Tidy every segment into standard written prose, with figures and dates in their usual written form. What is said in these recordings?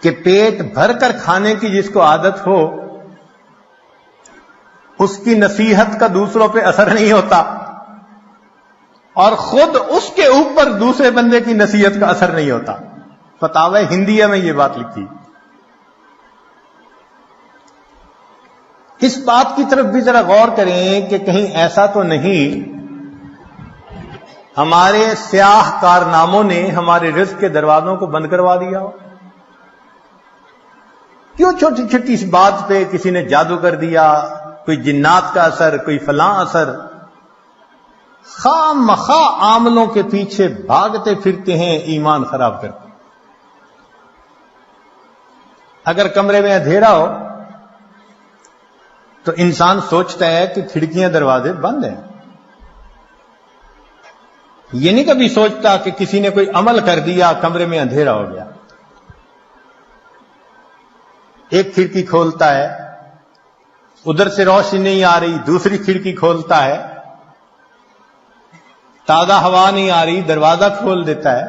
کہ پیٹ بھر کر کھانے کی جس کو عادت ہو اس کی نصیحت کا دوسروں پہ اثر نہیں ہوتا، اور خود اس کے اوپر دوسرے بندے کی نصیحت کا اثر نہیں ہوتا۔ فتاوی ہندیہ میں یہ بات لکھی۔ اس بات کی طرف بھی ذرا غور کریں کہ کہیں ایسا تو نہیں ہمارے سیاہ کارناموں نے ہمارے رزق کے دروازوں کو بند کروا دیا ہو؟ کیوں چھوٹی چھوٹی اس بات پہ کسی نے جادو کر دیا، کوئی جنات کا اثر، کوئی فلاں اثر، خواہ مخواہ عاملوں کے پیچھے بھاگتے پھرتے ہیں، ایمان خراب کرتے ہیں۔ اگر کمرے میں اندھیرا ہو تو انسان سوچتا ہے کہ کھڑکیاں دروازے بند ہیں، یہ نہیں کبھی سوچتا کہ کسی نے کوئی عمل کر دیا، کمرے میں اندھیرا ہو گیا۔ ایک کھڑکی کھولتا ہے، ادھر سے روشنی نہیں آ رہی، دوسری کھڑکی کھولتا ہے، تازہ ہوا نہیں آ رہی، دروازہ کھول دیتا ہے۔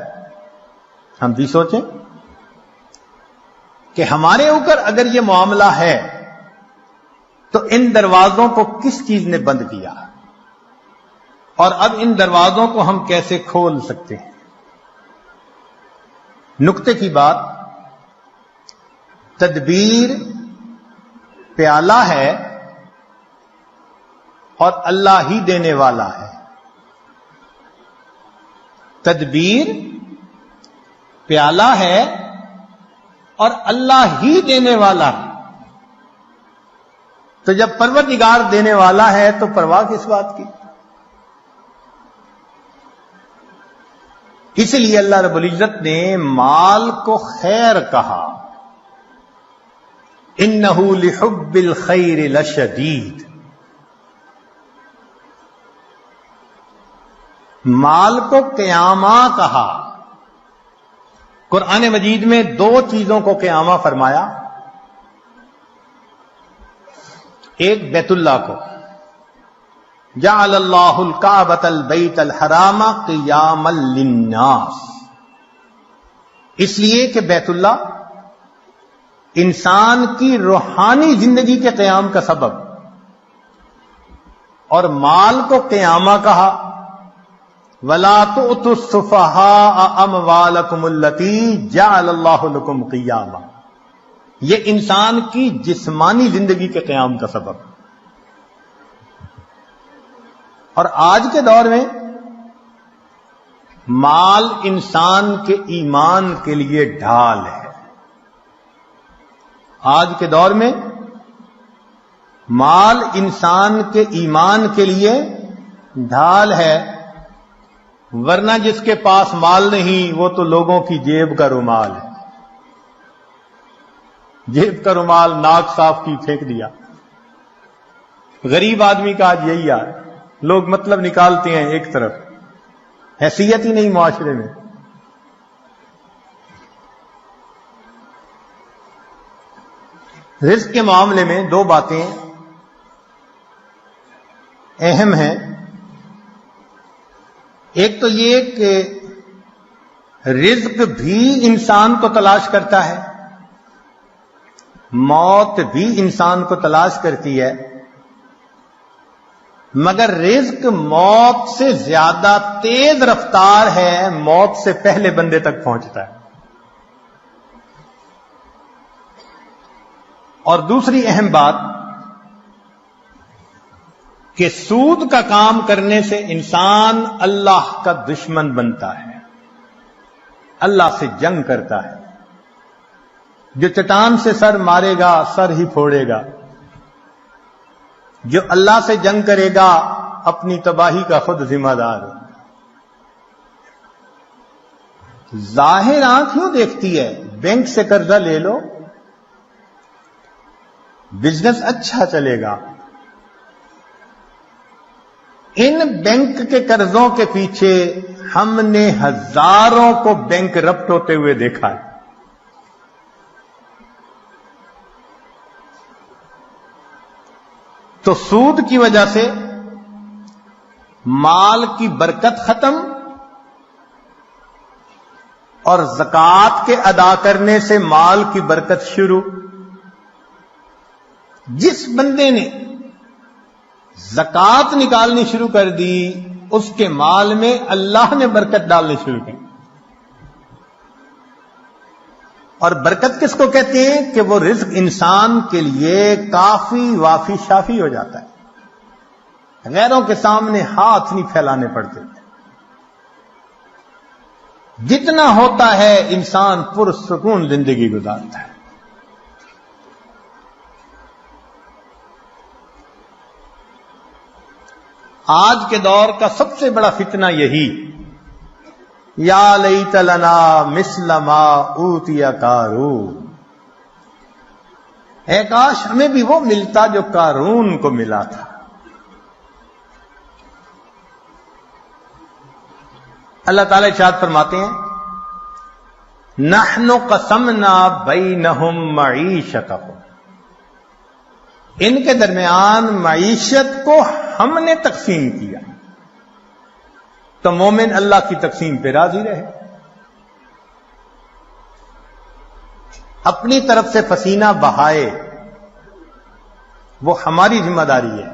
ہم بھی سوچیں کہ ہمارے اوپر اگر یہ معاملہ ہے تو ان دروازوں کو کس چیز نے بند کیا، اور اب ان دروازوں کو ہم کیسے کھول سکتے ہیں؟ نکتے کی بات، تدبیر پیالہ ہے اور اللہ ہی دینے والا ہے۔ تدبیر پیالہ ہے اور اللہ ہی دینے والا ہے۔ تو جب پروردگار دینے والا ہے تو پرواہ کس بات کی؟ اس لیے اللہ رب العزت نے مال کو خیر کہا، انہ لحب الخیر لشدید۔ مال کو قیامہ کہا۔ قرآن مجید میں دو چیزوں کو قیامہ فرمایا، ایک بیت اللہ کو، جعل اللہ الکعبۃ البیت الحرام قیاما للناس، اس لیے کہ بیت اللہ انسان کی روحانی زندگی کے قیام کا سبب، اور مال کو قیامہ کہا، وَلَا تُؤْتُوا السُّفَهَاءَ أَمْوَالَكُمُ الَّتِي جَعَلَ اللَّهُ لَكُمْ قِيَامًا، یہ انسان کی جسمانی زندگی کے قیام کا سبب۔ اور آج کے دور میں مال انسان کے ایمان کے لیے ڈھال ہے۔ آج کے دور میں مال انسان کے ایمان کے لیے ڈھال ہے، ورنہ جس کے پاس مال نہیں وہ تو لوگوں کی جیب کا رومال ہے۔ جیب کا رومال ناک صاف کی پھینک دیا۔ غریب آدمی کا آج یہی ہے، لوگ مطلب نکالتے ہیں ایک طرف، حیثیت ہی نہیں معاشرے میں۔ رزق کے معاملے میں دو باتیں اہم ہیں۔ ایک تو یہ کہ رزق بھی انسان کو تلاش کرتا ہے، موت بھی انسان کو تلاش کرتی ہے، مگر رزق موت سے زیادہ تیز رفتار ہے، موت سے پہلے بندے تک پہنچتا ہے۔ اور دوسری اہم بات کہ سود کا کام کرنے سے انسان اللہ کا دشمن بنتا ہے، اللہ سے جنگ کرتا ہے۔ جو چٹان سے سر مارے گا سر ہی پھوڑے گا، جو اللہ سے جنگ کرے گا اپنی تباہی کا خود ذمہ دار ہے۔ ظاہر آنکھ کیوں دیکھتی ہے؟ بینک سے قرضہ لے لو، بزنس اچھا چلے گا۔ ان بینک کے قرضوں کے پیچھے ہم نے ہزاروں کو بینک رپٹ ہوتے ہوئے دیکھا ہے۔ تو سود کی وجہ سے مال کی برکت ختم اور زکوٰۃ کے ادا کرنے سے مال کی برکت شروع. جس بندے نے زکوٰۃ نکالنی شروع کر دی اس کے مال میں اللہ نے برکت ڈالنی شروع کی. اور برکت کس کو کہتے ہیں کہ وہ رزق انسان کے لیے کافی وافی شافی ہو جاتا ہے, غیروں کے سامنے ہاتھ نہیں پھیلانے پڑتے. جتنا ہوتا ہے انسان پرسکون زندگی گزارتا ہے. آج کے دور کا سب سے بڑا فتنہ یہی, یا لیت لنا مثل ما اوتی قارون, اے کاش ہمیں بھی وہ ملتا جو قارون کو ملا تھا. اللہ تعالی ارشاد فرماتے ہیں, نحن قسمنا بینہم معیشتہم, ان کے درمیان معیشت کو ہم نے تقسیم کیا. تو مومن اللہ کی تقسیم پہ راضی رہے. اپنی طرف سے پسینہ بہائے وہ ہماری ذمہ داری ہے.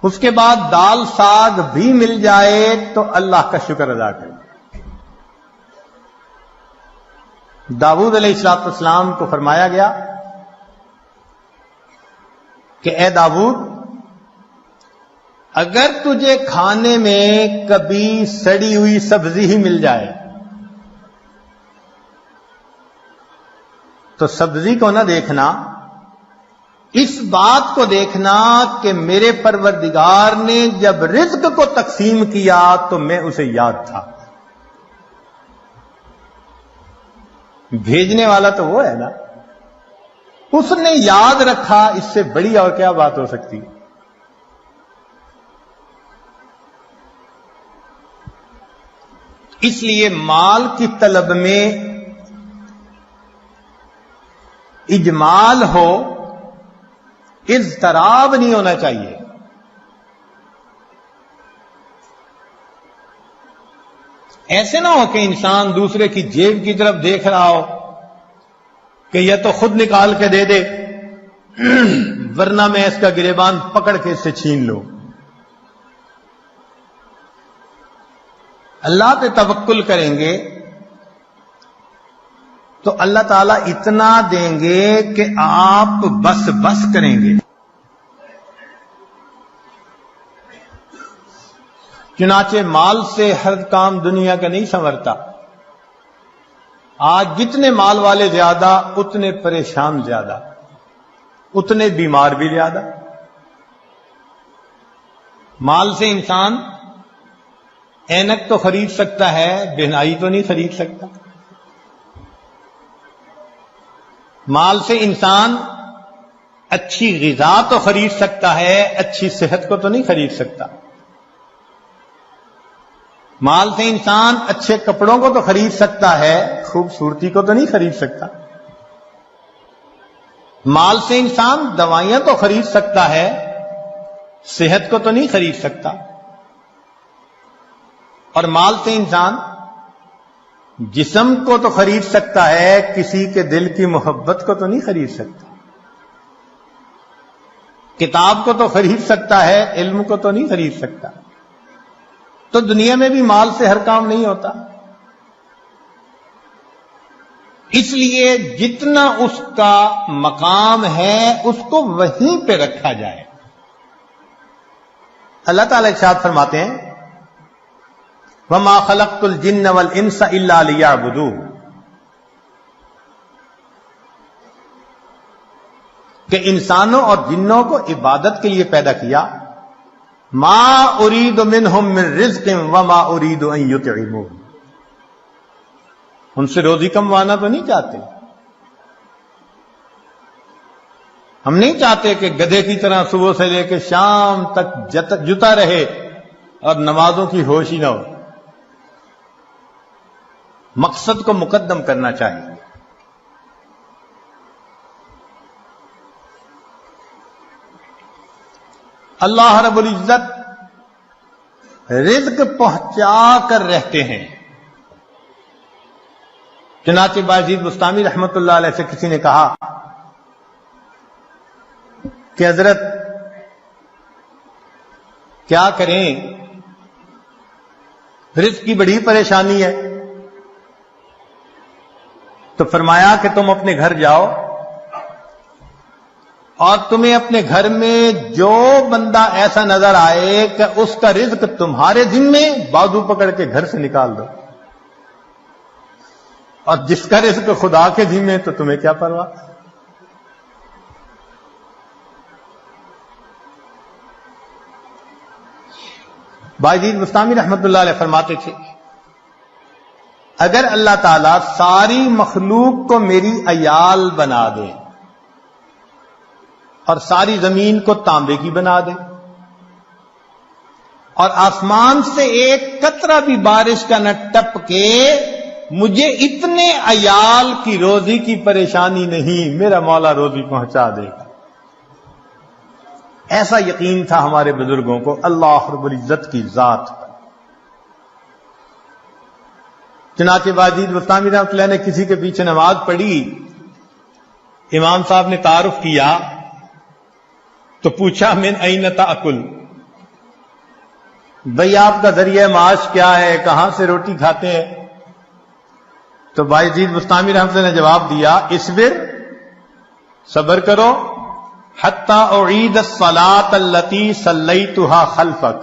اس کے بعد دال ساگ بھی مل جائے تو اللہ کا شکر ادا کرے. داؤد علیہ السلام کو فرمایا گیا کہ اے داؤد, اگر تجھے کھانے میں کبھی سڑی ہوئی سبزی ہی مل جائے تو سبزی کو نہ دیکھنا, اس بات کو دیکھنا کہ میرے پروردگار نے جب رزق کو تقسیم کیا تو میں اسے یاد تھا. بھیجنے والا تو وہ ہے نا, اس نے یاد رکھا. اس سے بڑی اور کیا بات ہو سکتی ہے. اس لیے مال کی طلب میں اجمال ہو, اضطراب نہیں ہونا چاہیے. ایسے نہ ہو کہ انسان دوسرے کی جیب کی طرف دیکھ رہا ہو کہ یہ تو خود نکال کے دے دے ورنہ میں اس کا گریبان پکڑ کے اس سے چھین لوں. اللہ پہ توکل کریں گے تو اللہ تعالیٰ اتنا دیں گے کہ آپ بس بس کریں گے. چنانچہ مال سے ہر کام دنیا کا نہیں سنورتا. آج جتنے مال والے زیادہ اتنے پریشان زیادہ, اتنے بیمار بھی زیادہ. مال سے انسان اینک تو خرید سکتا ہے, بہنائی تو نہیں خرید سکتا. مال سے انسان اچھی غذا تو خرید سکتا ہے, اچھی صحت کو تو نہیں خرید سکتا. مال سے انسان اچھے کپڑوں کو تو خرید سکتا ہے, خوبصورتی کو تو نہیں خرید سکتا. مال سے انسان دوائیاں تو خرید سکتا ہے, صحت کو تو نہیں خرید سکتا. اور مال سے انسان جسم کو تو خرید سکتا ہے, کسی کے دل کی محبت کو تو نہیں خرید سکتا. کتاب کو تو خرید سکتا ہے, علم کو تو نہیں خرید سکتا. تو دنیا میں بھی مال سے ہر کام نہیں ہوتا. اس لیے جتنا اس کا مقام ہے اس کو وہیں پہ رکھا جائے. اللہ تعالیٰ ارشاد فرماتے ہیں, وَمَا خَلَقْتُ الْجِنَّ وَالْإِنسَ إِلَّا لِيَعْبُدُونِ, کہ انسانوں اور جنوں کو عبادت کے لیے پیدا کیا. مَا أُرِيدُ مِنْهُمْ مِنْ رِزْقٍ وَمَا أُرِيدُ أَنْ يُطْعِمُونِ, ان سے روزی کموانا تو نہیں چاہتے. ہم نہیں چاہتے کہ گدھے کی طرح صبح سے لے کے شام تک جتا رہے اور نمازوں کی ہوش ہی نہ ہو. مقصد کو مقدم کرنا چاہیے. اللہ رب العزت رزق پہنچا کر رہتے ہیں. چنانچہ باجید بستامی رحمت اللہ علیہ سے کسی نے کہا کہ حضرت کیا کریں، رزق کی بڑی پریشانی ہے. تو فرمایا کہ تم اپنے گھر جاؤ اور تمہیں اپنے گھر میں جو بندہ ایسا نظر آئے کہ اس کا رزق تمہارے ذمے، بازو پکڑ کے گھر سے نکال دو، اور جس کا رزق خدا کے ذمے تو تمہیں کیا پرواہ. باجید بستامی رحمت اللہ علیہ فرماتے تھے اگر اللہ تعالیٰ ساری مخلوق کو میری عیال بنا دے اور ساری زمین کو تانبے کی بنا دے اور آسمان سے ایک قطرہ بھی بارش کا نہ ٹپ کے، مجھے اتنے عیال کی روزی کی پریشانی نہیں، میرا مولا روزی پہنچا دے گا. ایسا یقین تھا ہمارے بزرگوں کو اللہ رب العزت کی ذات پر. چنانچہ باجید بستامی رحمۃ اللہ نے کسی کے پیچھے نماز پڑھی، امام صاحب نے تعارف کیا تو پوچھا من این تاکل، بھئی آپ کا ذریعہ معاش کیا ہے، کہاں سے روٹی کھاتے ہیں؟ تو باجید بستامی رحمۃ اللہ نے جواب دیا اصبر، صبر کرو، حتی اعید الصلاۃ التی صلیتها خلفک،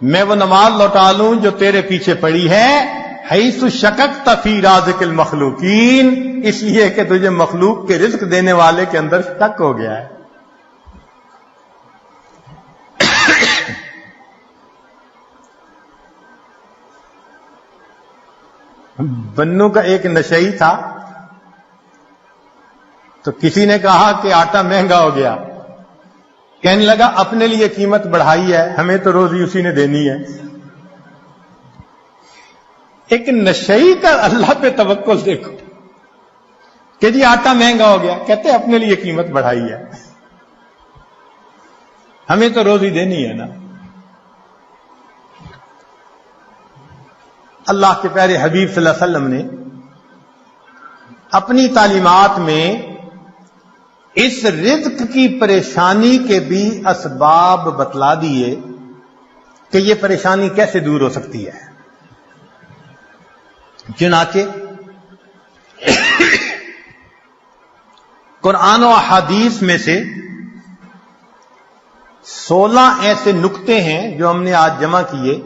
میں وہ نماز لوٹا لوں جو تیرے پیچھے پڑی ہے، حیث شککت فی رازق المخلوقین، اس لیے کہ تجھے مخلوق کے رزق دینے والے کے اندر شک ہو گیا ہے. بنو کا ایک نشئی تھا، تو کسی نے کہا کہ آٹا مہنگا ہو گیا، کہنے لگا اپنے لیے قیمت بڑھائی ہے، ہمیں تو روزی اسی نے دینی ہے. ایک نشئی کا اللہ پہ توکل دیکھو کہ جی آٹا مہنگا ہو گیا، کہتے اپنے لیے قیمت بڑھائی ہے، ہمیں تو روزی دینی ہے نا. اللہ کے پیارے حبیب صلی اللہ علیہ وسلم نے اپنی تعلیمات میں اس رزق کی پریشانی کے بھی اسباب بتلا دیے کہ یہ پریشانی کیسے دور ہو سکتی ہے. چنانچہ قرآن و احادیث میں سے 16 ایسے نکتے ہیں جو ہم نے آج جمع کیے.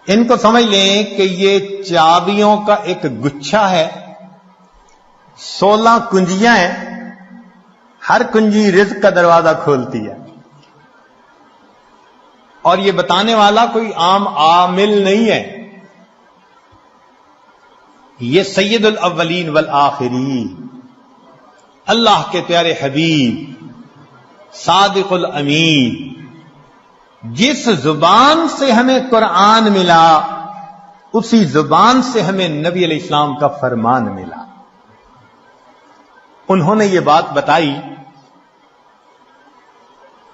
ان کو سمجھ لیں کہ یہ چابیوں کا ایک گچھا ہے، 16 کنجیاں ہیں، ہر کنجی رزق کا دروازہ کھولتی ہے. اور یہ بتانے والا کوئی عام عامل نہیں ہے، یہ سید الاولین والآخرین اللہ کے پیارے حبیب صادق الامین، جس زبان سے ہمیں قرآن ملا اسی زبان سے ہمیں نبی علیہ السلام کا فرمان ملا. انہوں نے یہ بات بتائی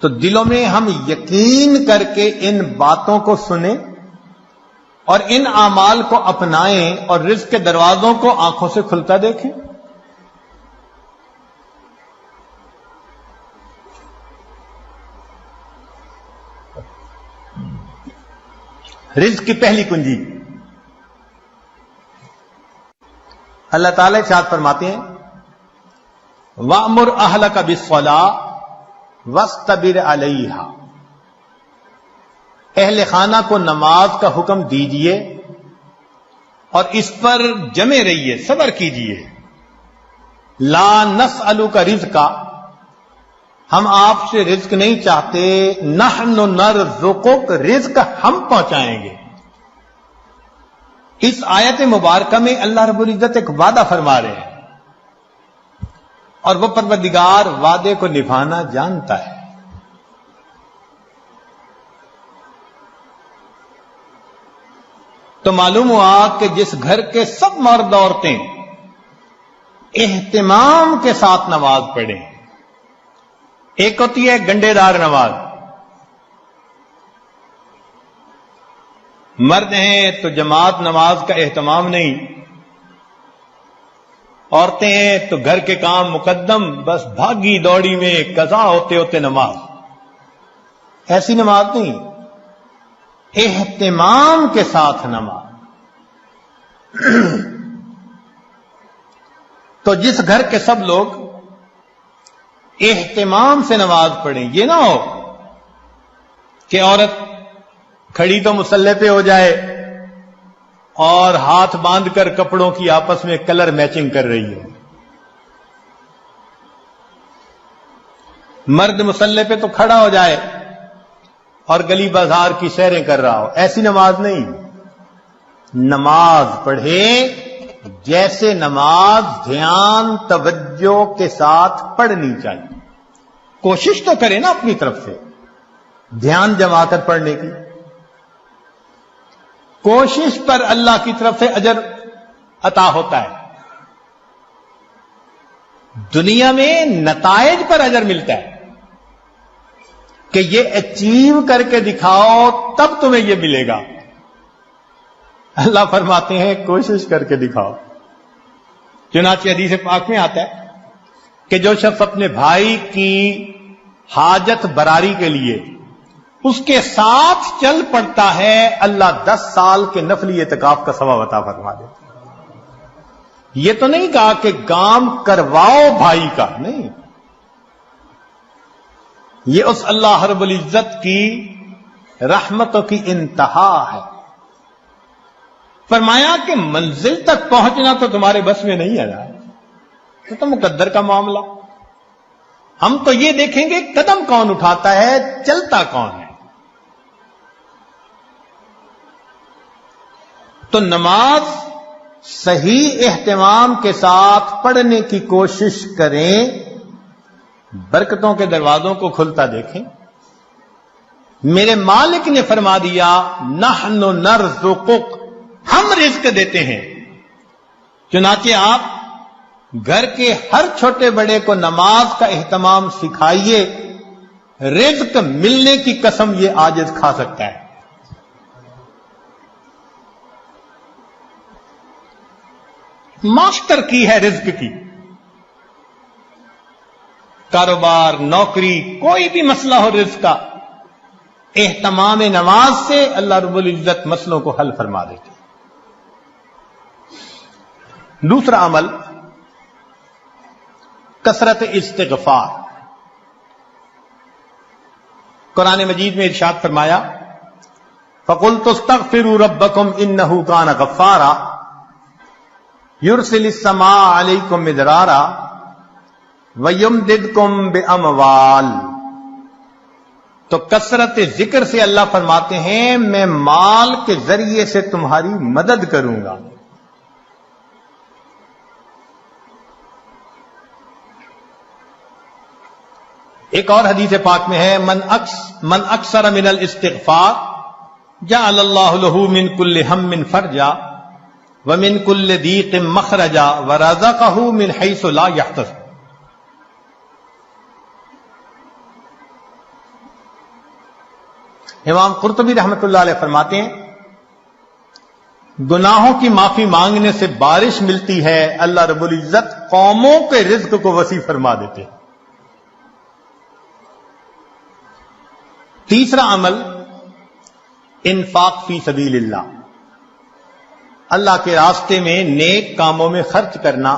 تو دلوں میں ہم یقین کر کے ان باتوں کو سنیں اور ان اعمال کو اپنائیں اور رزق کے دروازوں کو آنکھوں سے کھلتا دیکھیں. رزق کی پہلی کنجی اللہ تعالیٰ ارشاد فرماتے ہیں وَأْمُرْ أَهْلَكَ بِالصَّلَاةِ وَاسْتَبِرْ عَلَيْهَا، اہل خانہ کو نماز کا حکم دیجئے اور اس پر جمے رہیے، صبر کیجئے. لا نسألک رزقا، ہم آپ سے رزق نہیں چاہتے، نحن نرزقک، رزق ہم پہنچائیں گے. اس آیت مبارکہ میں اللہ رب العزت ایک وعدہ فرما رہے ہیں اور وہ پروردگار وعدے کو نبھانا جانتا ہے. تو معلوم ہوا کہ جس گھر کے سب مرد عورتیں اہتمام کے ساتھ نماز پڑھیں، ایک ہوتی ہے گنڈے دار نماز، مرد ہیں تو جماعت نماز کا اہتمام نہیں، عورتیں ہیں تو گھر کے کام مقدم، بس بھاگی دوڑی میں قضا ہوتے ہوتے نماز. ایسی نماز نہیں، اہتمام کے ساتھ نماز. تو جس گھر کے سب لوگ اہتمام سے نماز پڑھیں، یہ نہ ہو کہ عورت کھڑی تو مصلی پہ ہو جائے اور ہاتھ باندھ کر کپڑوں کی آپس میں کلر میچنگ کر رہی ہو. مرد مصلی پہ تو کھڑا ہو جائے اور گلی بازار کی سیریں کر رہا ہو. ایسی نماز نہیں. نماز پڑھے جیسے نماز دھیان توجہ کے ساتھ پڑھنی چاہیے. کوشش تو کرے نا اپنی طرف سے دھیان جما کر پڑھنے کی. کوشش پر اللہ کی طرف سے اجر عطا ہوتا ہے. دنیا میں نتائج پر اجر ملتا ہے کہ یہ اچیو کر کے دکھاؤ تب تمہیں یہ ملے گا. اللہ فرماتے ہیں کوشش کر کے دکھاؤ. چنانچہ حدیث پاک میں آتا ہے کہ جو شخص اپنے بھائی کی حاجت براری کے لیے اس کے ساتھ چل پڑتا ہے، اللہ 10 سال کے نفلی اعتکاف کا ثواب عطا فرما دیتا ہے. یہ تو نہیں کہا کہ کام کرواؤ بھائی کا، نہیں، یہ اس اللہ رب العزت کی رحمتوں کی انتہا ہے. فرمایا کہ منزل تک پہنچنا تو تمہارے بس میں نہیں ہے، تو مقدر کا معاملہ. ہم تو یہ دیکھیں گے قدم کون اٹھاتا ہے، چلتا کون ہے. تو نماز صحیح اہتمام کے ساتھ پڑھنے کی کوشش کریں، برکتوں کے دروازوں کو کھلتا دیکھیں. میرے مالک نے فرما دیا نحن نرزقک، ہم رزق دیتے ہیں. چنانچہ آپ گھر کے ہر چھوٹے بڑے کو نماز کا اہتمام سکھائیے، رزق ملنے کی قسم یہ عاجز کھا سکتا ہے. ماسٹر کی ہے رزق کی. کاروبار، نوکری، کوئی بھی مسئلہ ہو رزق کا، اہتمام نماز سے اللہ رب العزت مسئلوں کو حل فرما دیتے. دوسرا عمل کثرت استغفار. قرآن مجید میں ارشاد فرمایا فَقُلْتُ اسْتَغْفِرُوا رَبَّكُمْ إِنَّهُ كَانَ غَفَّارًا يُرْسِلِ السَّمَاءَ عَلَيْكُمْ مِدْرَارًا وَيُمْدِدْكُمْ بِأَمْوَالٍ. تو کثرت ذکر سے اللہ فرماتے ہیں میں مال کے ذریعے سے تمہاری مدد کروں گا. ایک اور حدیث پاک میں ہے من اکثر من الاستغفار جعل اللہ له من كل هم فرجا ومن كل ضيق مخرجا ورزقه من حيث لا يحتسب. امام قرطبی رحمۃ اللہ علیہ فرماتے ہیں گناہوں کی معافی مانگنے سے بارش ملتی ہے، اللہ رب العزت قوموں کے رزق کو وسیع فرما دیتے ہیں. تیسرا عمل انفاق فی سبیل اللہ، اللہ کے راستے میں نیک کاموں میں خرچ کرنا.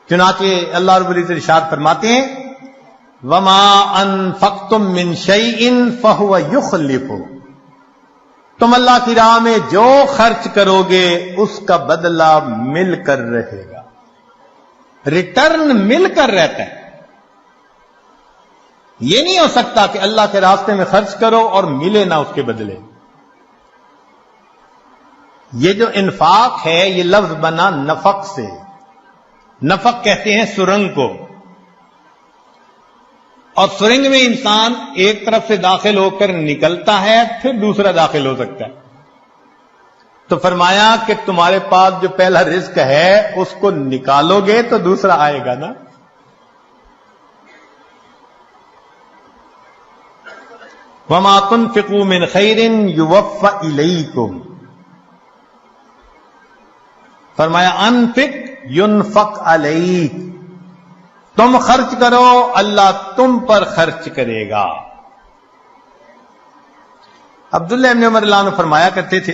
چنانچہ اللہ رب العزت ارشاد فرماتے ہیں وما انفقتم من شیء فہو یخلفہ. تم اللہ کی راہ میں جو خرچ کرو گے اس کا بدلہ مل کر رہے گا، ریٹرن مل کر رہتا ہے. یہ نہیں ہو سکتا کہ اللہ کے راستے میں خرچ کرو اور ملے نہ اس کے بدلے. یہ جو انفاق ہے یہ لفظ بنا نفق سے. نفق کہتے ہیں سرنگ کو، اور سرنگ میں انسان ایک طرف سے داخل ہو کر نکلتا ہے پھر دوسرا داخل ہو سکتا ہے. تو فرمایا کہ تمہارے پاس جو پہلا رزق ہے اس کو نکالو گے تو دوسرا آئے گا نا. وما تنفقوا من خیر یوفى الیکم، فرمایا انفق ينفق علیک، تم خرچ کرو اللہ تم پر خرچ کرے گا۔ عبداللہ ابن عمر اللہ عنہ فرمایا کرتے تھے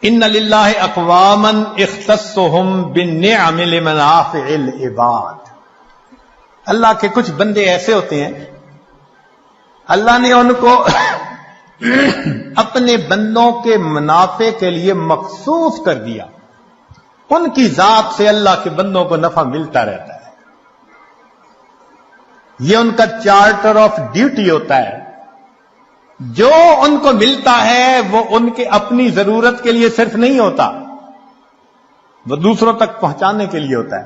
ان للہ اقواما اختصهم بالنعم لمنافع العباد، اللہ کے کچھ بندے ایسے ہوتے ہیں اللہ نے ان کو اپنے بندوں کے منافع کے لیے مخصوص کر دیا، ان کی ذات سے اللہ کے بندوں کو نفع ملتا رہتا ہے، یہ ان کا چارٹر آف ڈیوٹی ہوتا ہے، جو ان کو ملتا ہے وہ ان کے اپنی ضرورت کے لیے صرف نہیں ہوتا، وہ دوسروں تک پہنچانے کے لیے ہوتا ہے۔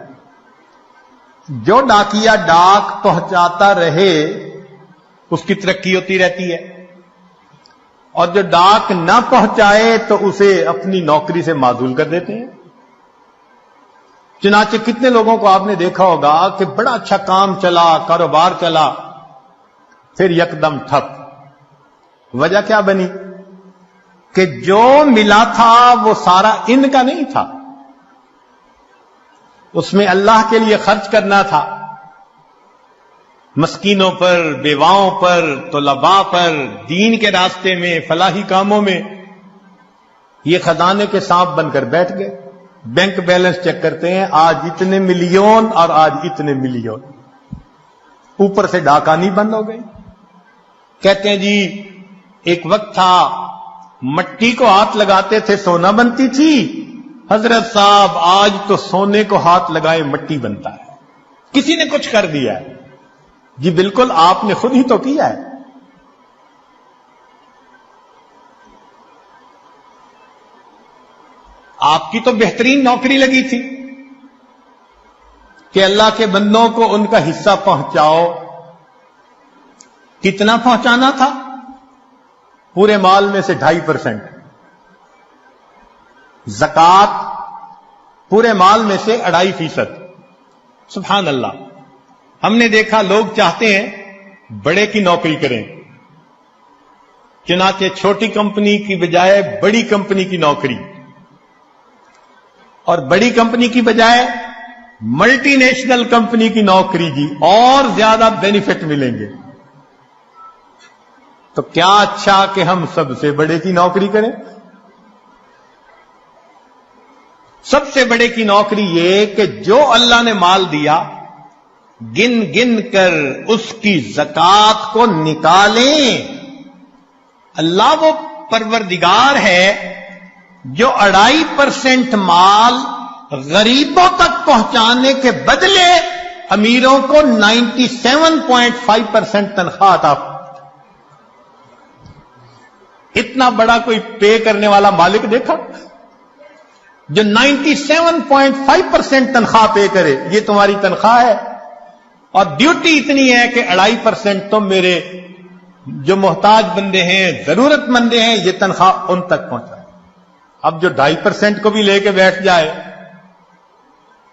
جو ڈاکیا ڈاک پہنچاتا رہے اس کی ترقی ہوتی رہتی ہے، اور جو ڈاک نہ پہنچائے تو اسے اپنی نوکری سے معزول کر دیتے ہیں۔ چنانچہ کتنے لوگوں کو آپ نے دیکھا ہوگا کہ بڑا اچھا کام چلا، کاروبار چلا، پھر یکدم ٹھپ۔ وجہ کیا بنی؟ کہ جو ملا تھا وہ سارا ان کا نہیں تھا، اس میں اللہ کے لیے خرچ کرنا تھا، مسکینوں پر، بیواؤں پر، طلباء پر، دین کے راستے میں، فلاحی کاموں میں۔ یہ خزانے کے سانپ بن کر بیٹھ گئے، بینک بیلنس چیک کرتے ہیں، آج اتنے ملین اور آج اتنے ملین، اوپر سے ڈاکانی بند ہو گئی۔ کہتے ہیں جی ایک وقت تھا مٹی کو ہاتھ لگاتے تھے سونا بنتی تھی، حضرت صاحب آج تو سونے کو ہاتھ لگائے مٹی بنتا ہے، کسی نے کچھ کر دیا ہے؟ جی بالکل آپ نے خود ہی تو کیا ہے۔ آپ کی تو بہترین نوکری لگی تھی کہ اللہ کے بندوں کو ان کا حصہ پہنچاؤ۔ کتنا پہنچانا تھا؟ پورے مال میں سے 2.5%، زکوٰۃ پورے مال میں سے 2.5%۔ سبحان اللہ، ہم نے دیکھا لوگ چاہتے ہیں بڑے کی نوکری کریں، چنانچہ چھوٹی کمپنی کی بجائے بڑی کمپنی کی نوکری، اور بڑی کمپنی کی بجائے ملٹی نیشنل کمپنی کی نوکری، جی اور زیادہ بینیفٹ ملیں گے۔ تو کیا اچھا کہ ہم سب سے بڑے کی نوکری کریں؟ سب سے بڑے کی نوکری یہ کہ جو اللہ نے مال دیا گن گن کر اس کی زکوٰۃ کو نکالیں۔ اللہ وہ پروردگار ہے جو 2.5% مال غریبوں تک پہنچانے کے بدلے امیروں کو 97.5% تنخواہ عطا۔ اتنا بڑا کوئی پے کرنے والا مالک دیکھا جو 97.5% تنخواہ پے کرے؟ یہ تمہاری تنخواہ ہے، اور ڈیوٹی اتنی ہے کہ 2.5% تم میرے جو محتاج بندے ہیں، ضرورت مندے ہیں، یہ تنخواہ ان تک پہنچائے۔ اب جو 2.5% کو بھی لے کے بیٹھ جائے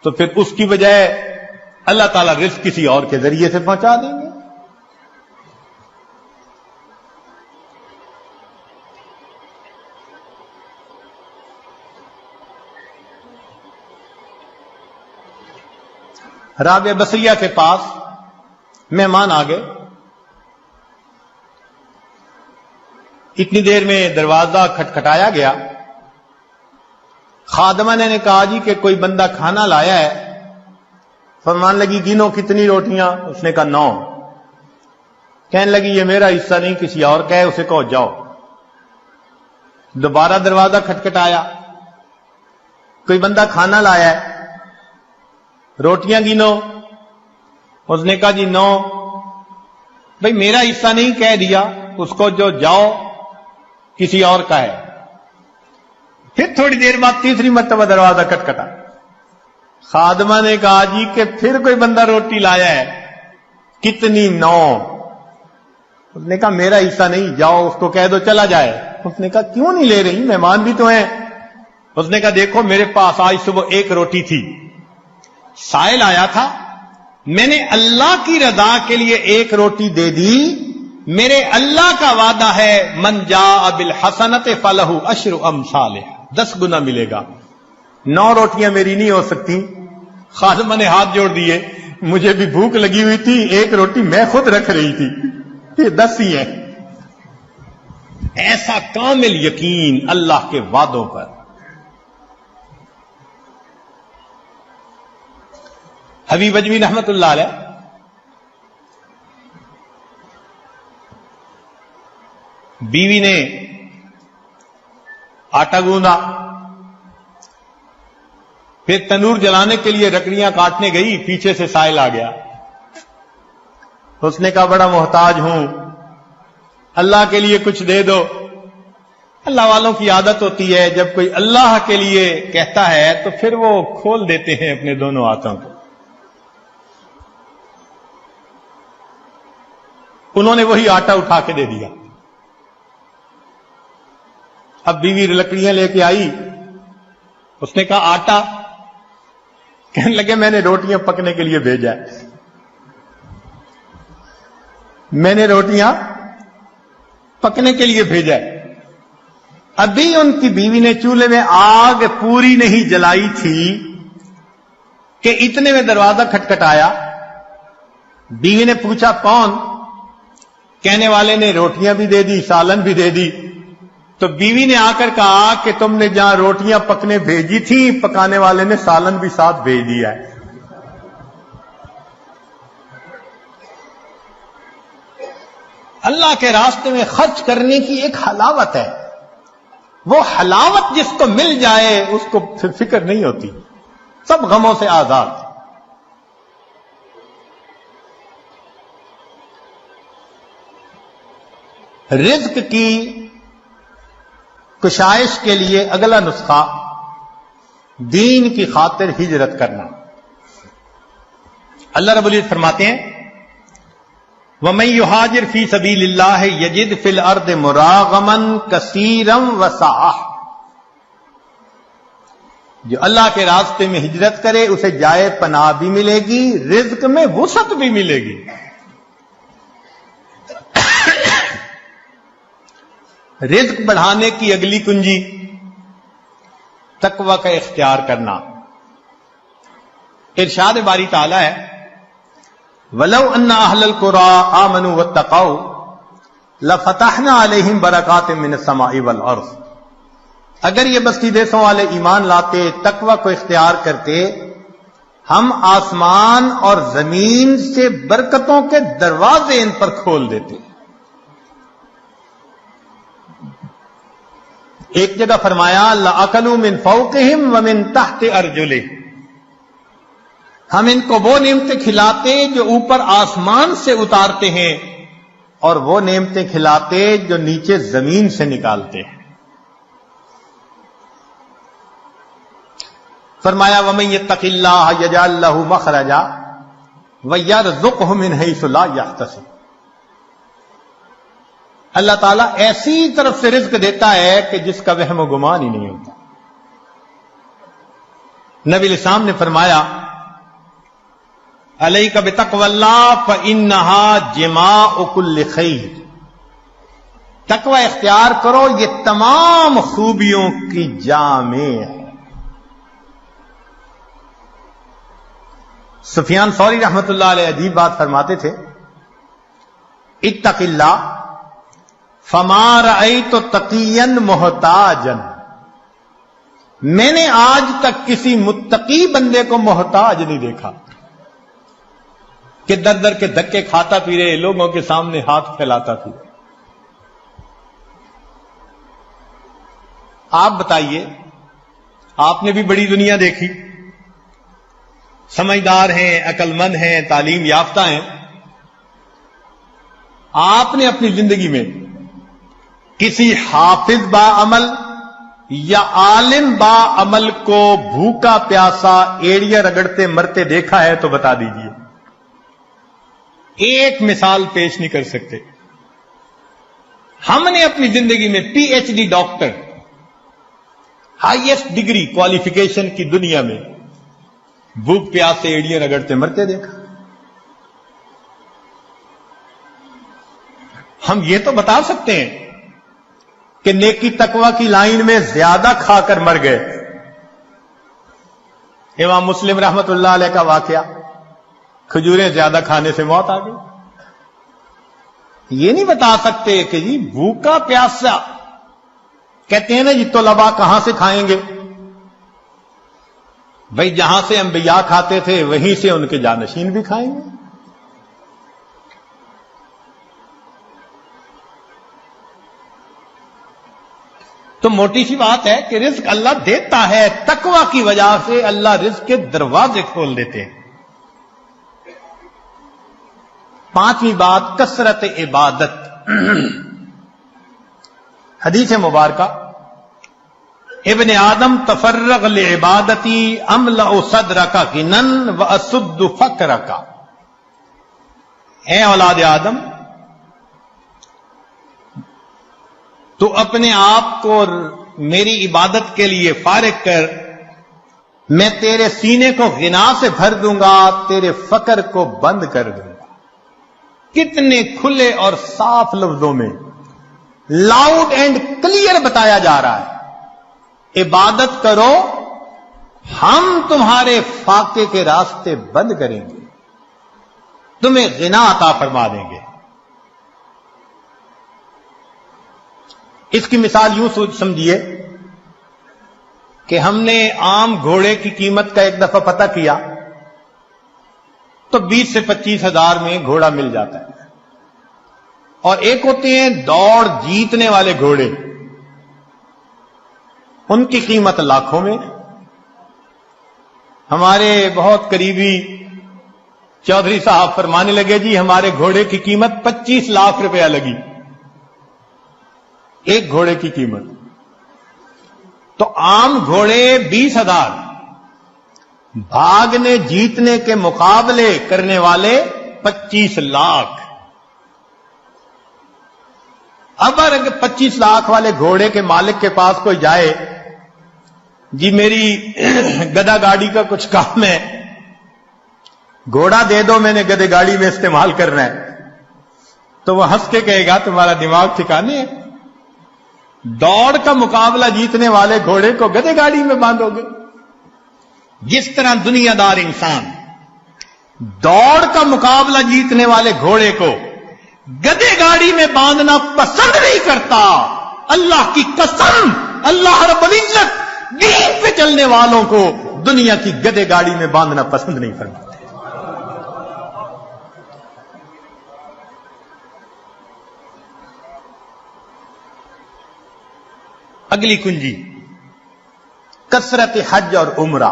تو پھر اس کی بجائے اللہ تعالیٰ رزق کسی اور کے ذریعے سے پہنچا دیں گے۔ رابعہ بصریہ کے پاس مہمان آ گئے، اتنی دیر میں دروازہ کھٹکھٹایا گیا، خادمہ نے کہا جی کہ کوئی بندہ کھانا لایا ہے۔ فرمان لگی گنو کتنی روٹیاں؟ اس نے کہا 9۔ کہنے لگی یہ میرا حصہ نہیں کسی اور کا ہے، اسے کہو جاؤ۔ دوبارہ دروازہ کھٹکھٹایا، کوئی بندہ کھانا لایا ہے، روٹیاں گنو۔ اس نے کہا جی 9۔ بھئی میرا حصہ نہیں کہہ دیا، اس کو جو جاؤ کسی اور کا ہے۔ پھر تھوڑی دیر بعد تیسری مرتبہ دروازہ کھٹکھٹا، خادمہ نے کہا جی کہ پھر کوئی بندہ روٹی لایا ہے، کتنی؟ 9۔ اس نے کہا میرا حصہ نہیں، جاؤ اس کو کہہ دو چلا جائے۔ اس نے کہا کیوں نہیں لے رہی، مہمان بھی تو ہیں۔ اس نے کہا دیکھو میرے پاس آج صبح 1 روٹی تھی، سائل آیا تھا، میں نے اللہ کی رضا کے لیے 1 روٹی دے دی، میرے اللہ کا وعدہ ہے من جاء بالحسنۃ فلہ عشر امثالھا، 10 گنا ملے گا۔ 9 روٹیاں میری نہیں ہو سکتی، خادمہ نے ہاتھ جوڑ دیے، مجھے بھی بھوک لگی ہوئی تھی، 1 روٹی میں خود رکھ رہی تھی، یہ 10 ہی ہے۔ ایسا کامل یقین اللہ کے وعدوں پر۔ حبیب اجمی رحمت اللہ علیہ بیوی نے آٹا گوندا، پھر تنور جلانے کے لیے لکڑیاں کاٹنے گئی، پیچھے سے سائل آ گیا۔ اس نے کہا بڑا محتاج ہوں، اللہ کے لیے کچھ دے دو۔ اللہ والوں کی عادت ہوتی ہے جب کوئی اللہ کے لیے کہتا ہے تو پھر وہ کھول دیتے ہیں اپنے دونوں ہاتھوں کو۔ انہوں نے وہی آٹا اٹھا کے دے دیا۔ اب بیوی لکڑیاں لے کے آئی، اس نے کہا آٹا، کہنے لگے میں نے روٹیاں پکنے کے لیے بھیجا ہے، میں نے روٹیاں پکنے کے لیے بھیجا ہے۔ ابھی ان کی بیوی نے چولہے میں آگ پوری نہیں جلائی تھی کہ اتنے میں دروازہ کھٹکھٹایا۔ بیوی نے پوچھا کون؟ کہنے والے نے روٹیاں بھی دے دی، سالن بھی دے دی۔ تو بیوی نے آ کر کہا کہ تم نے جہاں روٹیاں پکنے بھیجی تھی، پکانے والے نے سالن بھی ساتھ بھیج دیا ہے۔ اللہ کے راستے میں خرچ کرنے کی ایک حلاوت ہے، وہ حلاوت جس کو مل جائے اس کو پھر فکر نہیں ہوتی، سب غموں سے آزاد۔ رزق کی کشائش کے لیے اگلا نسخہ دین کی خاطر ہجرت کرنا۔ اللہ رب العزت فرماتے ہیں وَمَن يُهَاجِرْ فِي سَبِيلِ اللَّهِ يَجِدْ فِي الْأَرْضِ مُرَاغَمًا كَثِيرًا وَسَعَةً، جو اللہ کے راستے میں ہجرت کرے اسے جائے پناہ بھی ملے گی، رزق میں وسعت بھی ملے گی۔ رزق بڑھانے کی اگلی کنجی تقوی کا اختیار کرنا۔ ارشاد باری تعالی ہے وَلَوْ أَنَّ أَهْلَ الْقُرَىٰ آمَنُوا وَاتَّقَوْا لَفَتَحْنَا عَلَيْهِمْ بَرَكَاتٍ مِّنَ السَّمَاءِ وَالْأَرْضِ، اگر یہ بستی دیسوں والے ایمان لاتے، تقوی کو اختیار کرتے، ہم آسمان اور زمین سے برکتوں کے دروازے ان پر کھول دیتے۔ ایک جگہ فرمایا لَأَكَلُوا مِن فَوْقِهِمْ وَمِن تَحْتِ أَرْجُلِهِمْ، ہم ان کو وہ نعمتیں کھلاتے جو اوپر آسمان سے اتارتے ہیں اور وہ نعمتیں کھلاتے جو نیچے زمین سے نکالتے ہیں۔ فرمایا وَمَن يَتَّقِ اللَّهَ يَجْعَل لَّهُ مَخْرَجًا وَيَرْزُقْهُ مِنْ حَيْثُ لَا يَحْتَسِبُ، اللہ تعالیٰ ایسی طرف سے رزق دیتا ہے کہ جس کا وہم و گمان ہی نہیں ہوتا۔ نبی علیہ السلام نے فرمایا علیک بتقوی اللہ فإنہا جماع کل خیر، تقوی اختیار کرو، یہ تمام خوبیوں کی جامع ہے۔ سفیان ثوری رحمت اللہ علیہ عجیب بات فرماتے تھے اتق اللہ فما رأیت تقیا محتاجا، میں نے آج تک کسی متقی بندے کو محتاج نہیں دیکھا کہ در در کے دھکے کھاتا پھرے، لوگوں کے سامنے ہاتھ پھیلاتا پھرے۔ آپ بتائیے، آپ نے بھی بڑی دنیا دیکھی، سمجھدار ہیں، عقل مند ہیں، تعلیم یافتہ ہیں، آپ نے اپنی زندگی میں کسی حافظ با عمل یا عالم با عمل کو بھوکا پیاسا ایڑیاں رگڑتے مرتے دیکھا ہے تو بتا دیجئے۔ ایک مثال پیش نہیں کر سکتے۔ ہم نے اپنی زندگی میں P H D doctor, highest degree qualification کی دنیا میں بھوک پیاس سے ایڑیاں رگڑتے مرتے دیکھا۔ ہم یہ تو بتا سکتے ہیں کہ نیکی تقوی کی لائن میں زیادہ کھا کر مر گئے. امام مسلم رحمت اللہ علیہ کا واقعہ، کھجوریں زیادہ کھانے سے موت آ گئی. یہ نہیں بتا سکتے کہ جی بھوکا پیاسا، کہتے ہیں نا جی طلباء کہاں سے کھائیں گے؟ بھائی جہاں سے انبیاء کھاتے تھے وہیں سے ان کے جانشین بھی کھائیں گے. تو موٹی سی بات ہے کہ رزق اللہ دیتا ہے، تقوی کی وجہ سے اللہ رزق کے دروازے کھول دیتے ہیں. پانچویں بات، کثرت عبادت. حدیث مبارکہ، ابن آدم تفرغ لعبادتی املأ صدرک غنى واسد فقرک. اے اولاد آدم، تو اپنے آپ کو میری عبادت کے لیے فارغ کر، میں تیرے سینے کو غنا سے بھر دوں گا، تیرے فقر کو بند کر دوں گا. کتنے کھلے اور صاف لفظوں میں، لاؤڈ اینڈ کلیئر بتایا جا رہا ہے، عبادت کرو، ہم تمہارے فاقے کے راستے بند کریں گے، تمہیں غنا عطا فرما دیں گے. اس کی مثال یوں سمجھیے کہ ہم نے عام گھوڑے کی قیمت کا ایک دفعہ پتہ کیا تو 20 سے 25 ہزار میں گھوڑا مل جاتا ہے. اور ایک ہوتے ہیں دوڑ جیتنے والے گھوڑے، ان کی قیمت لاکھوں میں. ہمارے بہت قریبی چودھری صاحب فرمانے لگے جی ہمارے گھوڑے کی قیمت 25 لاکھ روپیہ لگی، ایک گھوڑے کی قیمت. تو عام گھوڑے 20,000، بھاگنے جیتنے کے مقابلے کرنے والے 25 لاکھ. اب اگر 25 لاکھ والے گھوڑے کے مالک کے پاس کوئی جائے، جی میری گدا گاڑی کا کچھ کام ہے، گھوڑا دے دو، میں نے گدے گاڑی میں استعمال کرنا ہے، تو وہ ہنس کے کہے گا تمہارا دماغ ٹھکانے ہے، دوڑ کا مقابلہ جیتنے والے گھوڑے کو گدے گاڑی میں باندھو گے. جس طرح دنیا دار انسان دوڑ کا مقابلہ جیتنے والے گھوڑے کو گدے گاڑی میں باندھنا پسند نہیں کرتا، اللہ کی قسم اللہ رب العزت دین پہ چلنے والوں کو دنیا کی گدے گاڑی میں باندھنا پسند نہیں فرماتے. اگلی کنجی، کثرت حج اور عمرہ.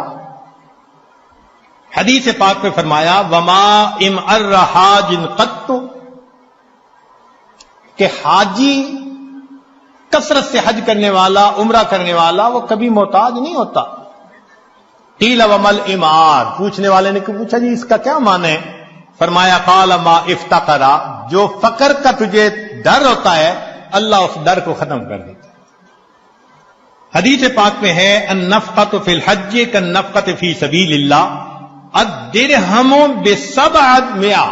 حدیث پاک میں فرمایا وما امعر حاج قط، کہ حاجی کثرت سے حج کرنے والا، عمرہ کرنے والا، وہ کبھی محتاج نہیں ہوتا. قیل ومل امار، پوچھنے والے نے پوچھا جی اس کا کیا معنی ہے؟ فرمایا قال ما افتقرا، جو فقر کا تجھے ڈر ہوتا ہے اللہ اس ڈر کو ختم کر دیتا. حدیث پاک میں ہے النفقۃ فی الحج کالنفقۃ فی سبیل اللہ الدرہم ب700،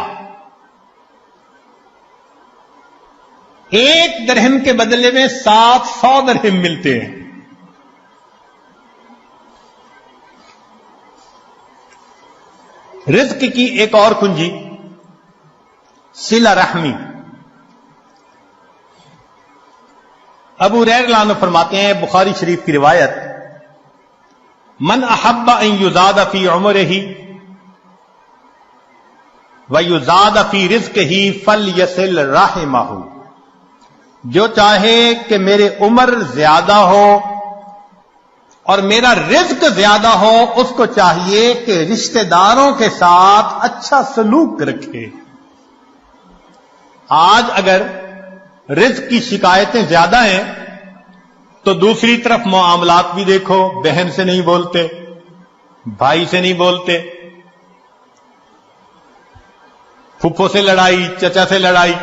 ایک درہم کے بدلے میں 700 درہم ملتے ہیں. رزق کی ایک اور کنجی، صلہ رحمی. ابو ہریرہ عنہ فرماتے ہیں، بخاری شریف کی روایت، من احب ان یزاد فی عمرہ ویزاد فی رزقہ فلیصل رحمہ، جو چاہے کہ میرے عمر زیادہ ہو اور میرا رزق زیادہ ہو، اس کو چاہیے کہ رشتہ داروں کے ساتھ اچھا سلوک رکھے. آج اگر رزق کی شکایتیں زیادہ ہیں تو دوسری طرف معاملات بھی دیکھو، بہن سے نہیں بولتے، بھائی سے نہیں بولتے، پھپھو سے لڑائی، چچا سے لڑائی،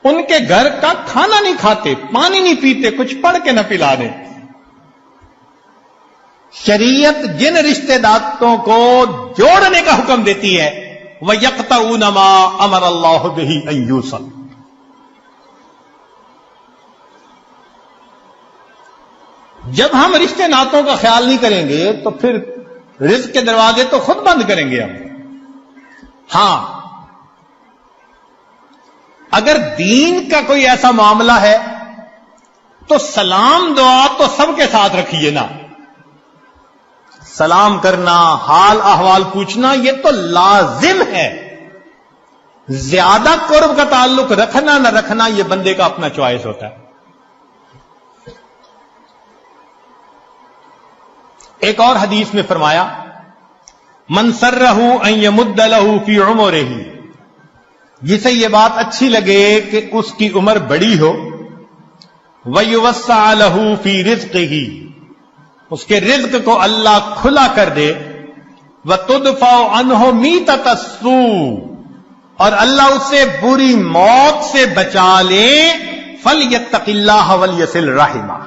ان کے گھر کا کھانا نہیں کھاتے، پانی نہیں پیتے، کچھ پڑھ کے نہ پلا دیں. شریعت جن رشتہ داروں کو جوڑنے کا حکم دیتی ہے وَيَقْطَعُونَ مَا أَمَرَ اللَّهُ بِهِ أَن يُوصَلَ، جب ہم رشتے ناتوں کا خیال نہیں کریں گے تو پھر رزق کے دروازے تو خود بند کریں گے ہم. ہاں، اگر دین کا کوئی ایسا معاملہ ہے تو سلام دعا تو سب کے ساتھ رکھیے نا. سلام کرنا، حال احوال پوچھنا، یہ تو لازم ہے. زیادہ قرب کا تعلق رکھنا نہ رکھنا یہ بندے کا اپنا چوائس ہوتا ہے. ایک اور حدیث میں فرمایا من سرہ ان یمد لہ فی عمرہ، جسے یہ بات اچھی لگے کہ اس کی عمر بڑی ہو، ویوسع لہ فی رزقہ، اس کے رزق کو اللہ کھلا کر دے، وتدفع عنہ میتۃ السوء، اور اللہ اسے بری موت سے بچا لے، فلیتق اللہ ولیصل رحمہ،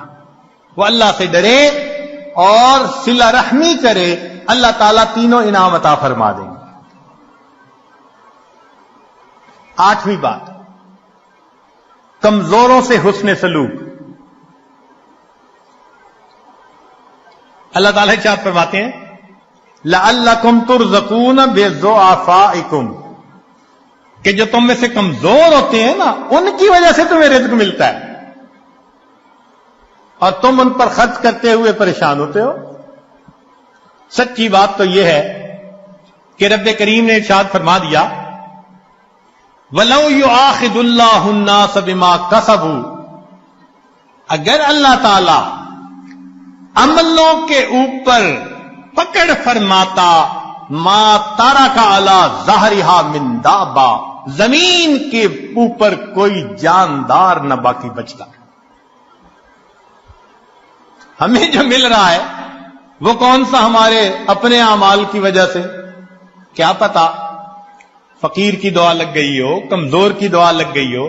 وہ اللہ سے ڈرے اور صلہ رحمی کرے، اللہ تعالیٰ تینوں انعام عطا فرما دیں گے. 8ویں بات، کمزوروں سے حسن سلوک. اللہ تعالیٰ ارشاد فرماتے ہیں لعلکم ترزقون بضعفائکم، کہ جو تم میں سے کمزور ہوتے ہیں نا ان کی وجہ سے تمہیں رزق ملتا ہے اور تم ان پر خرچ کرتے ہوئے پریشان ہوتے ہو. سچی بات تو یہ ہے کہ رب کریم نے ارشاد فرما دیا وَلَوْ يُؤَاخِذُ اللَّهُ النَّاسَ بِمَا كَسَبُوا، اگر اللہ تعالی عملوں کے اوپر پکڑ فرماتا، ما ترک علی ظہرہا من دابہ، زمین کے اوپر کوئی جاندار نہ باقی بچتا. ہمیں جو مل رہا ہے وہ کون سا ہمارے اپنے اعمال کی وجہ سے؟ کیا پتا فقیر کی دعا لگ گئی ہو، کمزور کی دعا لگ گئی ہو،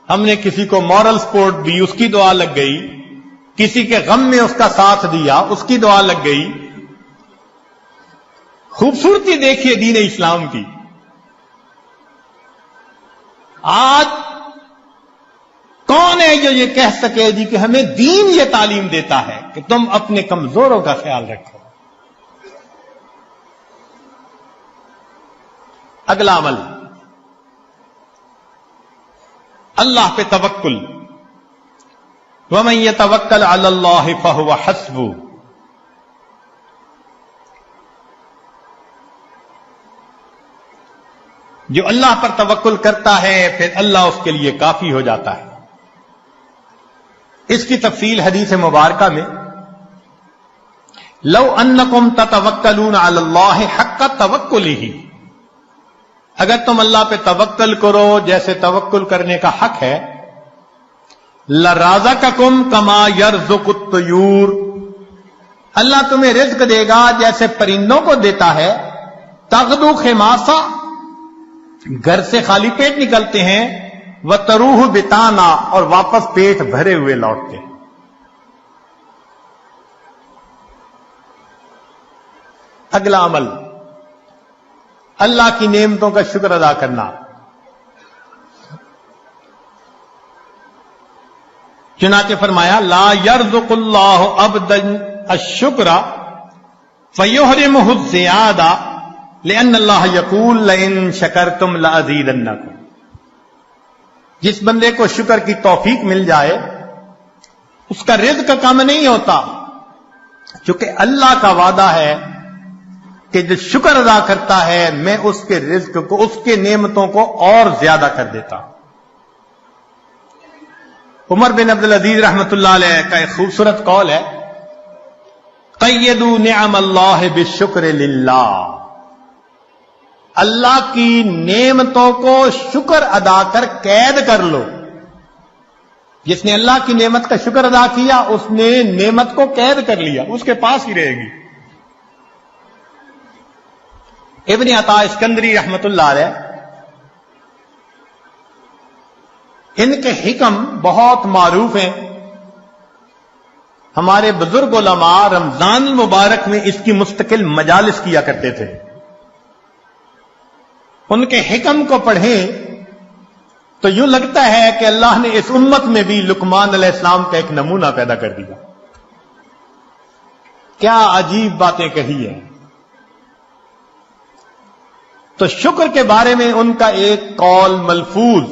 ہم نے کسی کو مورل سپورٹ دی اس کی دعا لگ گئی، کسی کے غم میں اس کا ساتھ دیا اس کی دعا لگ گئی. خوبصورتی دیکھیے دین اسلام کی. آج کون ہے جو یہ کہہ سکے جی کہ ہمیں دین یہ تعلیم دیتا ہے کہ تم اپنے کمزوروں کا خیال رکھو. اگلا عمل، اللہ پہ توکل. وَمَن يَتَوَكَّلْ عَلَى اللَّهِ فَهُوَ حَسْبُهُ، جو اللہ پر توکل کرتا ہے پھر اللہ اس کے لیے کافی ہو جاتا ہے. اس کی تفصیل حدیث مبارکہ میں لو انکم تتوکلون علی اللہ حق توکلہ، اگر تم اللہ پہ توکل کرو جیسے توکل کرنے کا حق ہے، لرازقکم کما یرزق الطیور، اللہ تمہیں رزق دے گا جیسے پرندوں کو دیتا ہے. تغدو خماسا، گھر سے خالی پیٹ نکلتے ہیں، وتروح بتانا، اور واپس پیٹ بھرے ہوئے لوٹتے ہیں. اگلا عمل، اللہ کی نعمتوں کا شکر ادا کرنا. چنانچہ فرمایا لا یرزق اللہ عبدا الشکر فیحرمہ الزیادہ لأن اللہ یقول لئن شکرتم لأزیدنکم، جس بندے کو شکر کی توفیق مل جائے اس کا رزق کم نہیں ہوتا، چونکہ اللہ کا وعدہ ہے کہ جو شکر ادا کرتا ہے میں اس کے رزق کو، اس کے نعمتوں کو اور زیادہ کر دیتا ہوں. عمر بن عبدالعزیز رحمۃ اللہ علیہ کا ایک خوبصورت قول ہے قیدوا نعم اللہ بالشکر للہ، اللہ کی نعمتوں کو شکر ادا کر قید کر لو. جس نے اللہ کی نعمت کا شکر ادا کیا اس نے نعمت کو قید کر لیا، اس کے پاس ہی رہے گی. ابن عطا اسکندری رحمۃ اللہ علیہ، ان کے حکم بہت معروف ہیں. ہمارے بزرگ علماء رمضان المبارک میں اس کی مستقل مجالس کیا کرتے تھے. ان کے حکم کو پڑھیں تو یوں لگتا ہے کہ اللہ نے اس امت میں بھی لقمان علیہ السلام کا ایک نمونہ پیدا کر دیا. کیا عجیب باتیں کہی ہیں. تو شکر کے بارے میں ان کا ایک قول ملفوظ،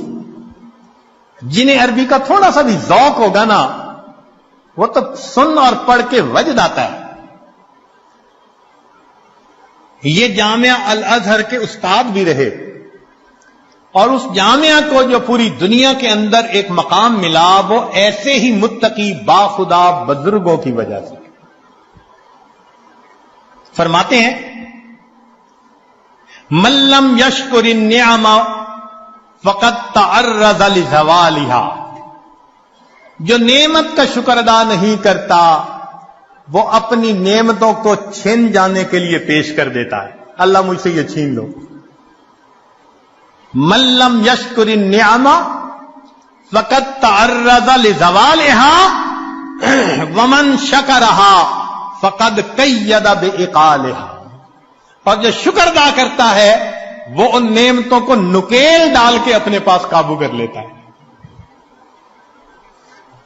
جنہیں عربی کا تھوڑا سا بھی ذوق ہوگا نا، وہ تو سن اور پڑھ کے وجد آتا ہے. یہ جامعہ الازہر کے استاد بھی رہے، اور اس جامعہ کو جو پوری دنیا کے اندر ایک مقام ملا، وہ ایسے ہی متقی باخدا بزرگوں کی وجہ سے. فرماتے ہیں من لم یشکر النعم فقد تعرض لزوالها، جو نعمت کا شکر ادا نہیں کرتا وہ اپنی نعمتوں کو چھین جانے کے لیے پیش کر دیتا ہے. اللہ مجھ سے یہ چھین لو. من لم یشکر النعم فقد تعرض لزوالها ومن شکرها فقد قید بعقالها، اور جو شکر ادا کرتا ہے وہ ان نعمتوں کو نکیل ڈال کے اپنے پاس قابو کر لیتا ہے.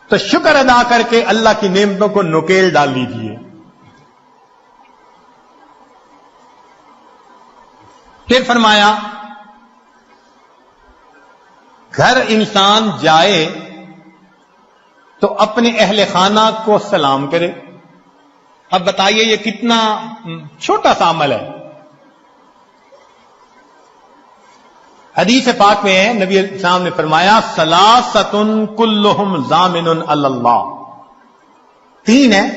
تو شکر ادا کر کے اللہ کی نعمتوں کو نکیل ڈال لیجیے. پھر فرمایا گھر انسان جائے تو اپنے اہل خانہ کو سلام کرے. اب بتائیے یہ کتنا چھوٹا سا عمل ہے. حدیث پاک میں ہے، نبی علیہ السلام نے فرمایا ثلاثۃ کلہم ضامن علی اللہ، تین ہیں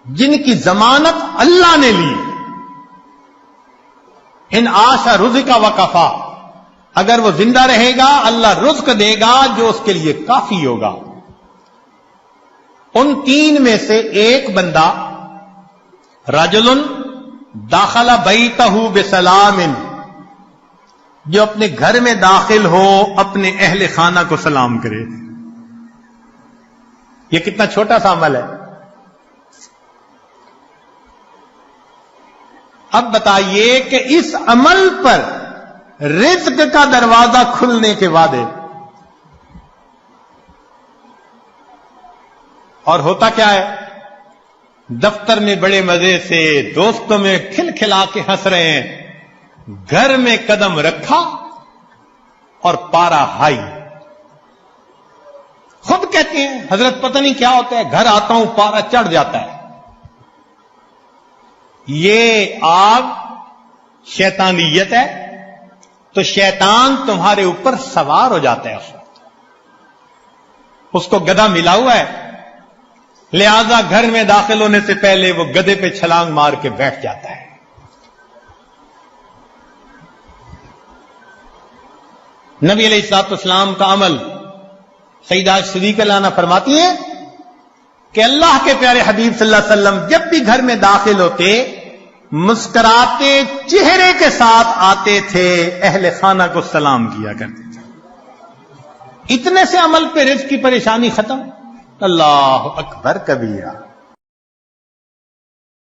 جن کی ضمانت اللہ نے لی. ان عاش رزق وکفا، اگر وہ زندہ رہے گا اللہ رزق دے گا جو اس کے لیے کافی ہوگا. ان تین میں سے ایک بندہ رجل داخل بیتہ بسلام، جو اپنے گھر میں داخل ہو اپنے اہل خانہ کو سلام کرے. یہ کتنا چھوٹا سا عمل ہے. اب بتائیے کہ اس عمل پر رزق کا دروازہ کھلنے کے وعدے، اور ہوتا کیا ہے؟ دفتر میں بڑے مزے سے دوستوں میں کھل کھلا کے ہنس رہے ہیں، گھر میں قدم رکھا اور پارا ہائی. خود کہتے ہیں حضرت پتہ نہیں کیا ہوتا ہے، گھر آتا ہوں پارا چڑھ جاتا ہے. یہ آگ شیطانیت ہے، تو شیطان تمہارے اوپر سوار ہو جاتا ہے. اس کو گدھا ملا ہوا ہے، لہذا گھر میں داخل ہونے سے پہلے وہ گدھے پہ چھلانگ مار کے بیٹھ جاتا ہے. نبی علیہ الصلوۃ والسلام کا عمل، سیدہ صدیقہ عنہا فرماتی ہیں کہ اللہ کے پیارے حبیب صلی اللہ علیہ وسلم جب بھی گھر میں داخل ہوتے مسکراتے چہرے کے ساتھ آتے تھے، اہل خانہ کو سلام کیا کرتے تھے. اتنے سے عمل پہ رزق کی پریشانی ختم. اللہ اکبر کبیرہ.